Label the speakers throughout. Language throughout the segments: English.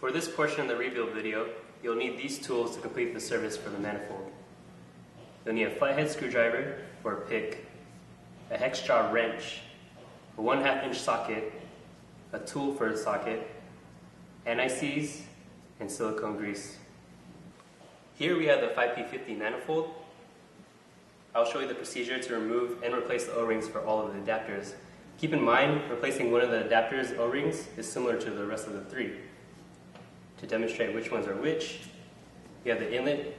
Speaker 1: For this portion of the rebuild video, you'll need these tools to complete the service for the manifold. You'll need a flathead screwdriver or a pick, a hex jaw wrench, a 1/2 inch socket, a tool for a socket, anti-seize, and silicone grease. Here we have the 5P50 manifold. I'll show you the procedure to remove and replace the O-rings for all of the adapters. Keep in mind, replacing one of the adapter's O-rings is similar to the rest of the three. To demonstrate which ones are which, you have the inlet,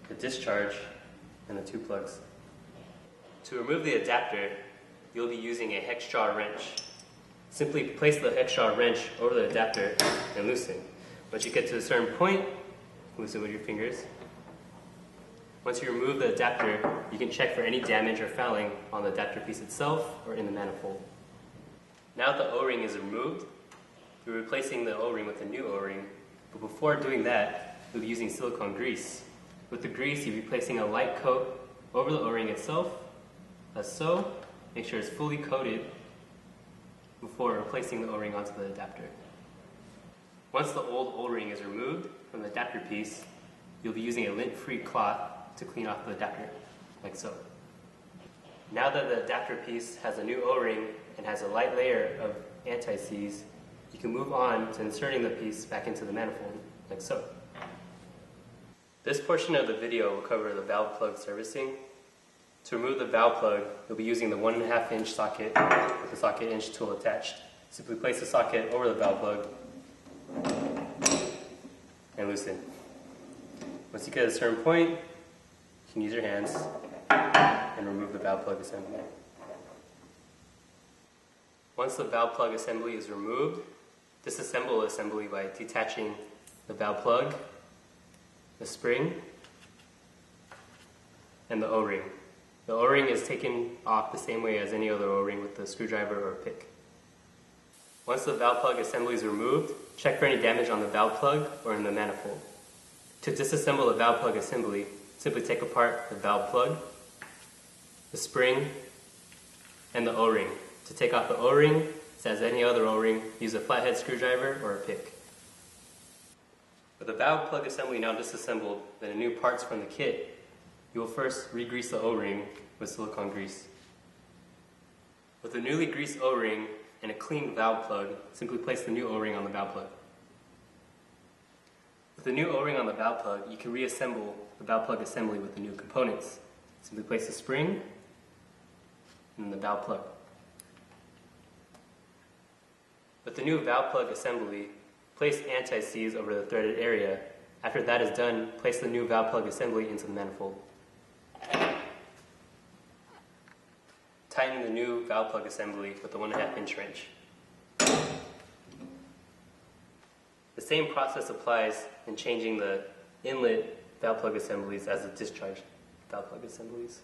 Speaker 1: the discharge, and the two plugs. To remove the adapter, you'll be using a hex jaw wrench. Simply place the hex jaw wrench over the adapter and loosen. Once you get to a certain point, loosen with your fingers. Once you remove the adapter, you can check for any damage or fouling on the adapter piece itself or in the manifold. Now that the O-ring is removed, you're replacing the O-ring with a new O-ring, but before doing that, you'll be using silicone grease. With the grease, you'll be placing a light coat over the O-ring itself, as so. Make sure it's fully coated before replacing the O-ring onto the adapter. Once the old O-ring is removed from the adapter piece, you'll be using a lint-free cloth to clean off the adapter, like so. Now that the adapter piece has a new O-ring and has a light layer of anti-seize, you can move on to inserting the piece back into the manifold, like so. This portion of the video will cover the valve plug servicing. To remove the valve plug, you'll be using the 1/2 inch socket with the socket inch tool attached. Simply place the socket over the valve plug and loosen. Once you get to a certain point, you can use your hands and remove the valve plug assembly. Once the valve plug assembly is removed, disassemble the assembly by detaching the valve plug, the spring, and the O-ring. The O-ring is taken off the same way as any other O-ring with the screwdriver or pick. Once the valve plug assembly is removed, check for any damage on the valve plug or in the manifold. To disassemble the valve plug assembly, simply take apart the valve plug, the spring, and the O-ring. To take off the O-ring, as any other O-ring, use a flathead screwdriver or a pick. With the valve plug assembly now disassembled and the new parts from the kit, you will first re-grease the O-ring with silicone grease. With a newly greased O-ring and a clean valve plug, simply place the new O-ring on the valve plug. With the new O-ring on the valve plug, you can reassemble the valve plug assembly with the new components. Simply place the spring and the valve plug. With the new valve plug assembly, place anti-seize over the threaded area. After that is done, place the new valve plug assembly into the manifold. Tighten the new valve plug assembly with the 1/2 inch wrench. The same process applies in changing the inlet valve plug assemblies as the discharge valve plug assemblies.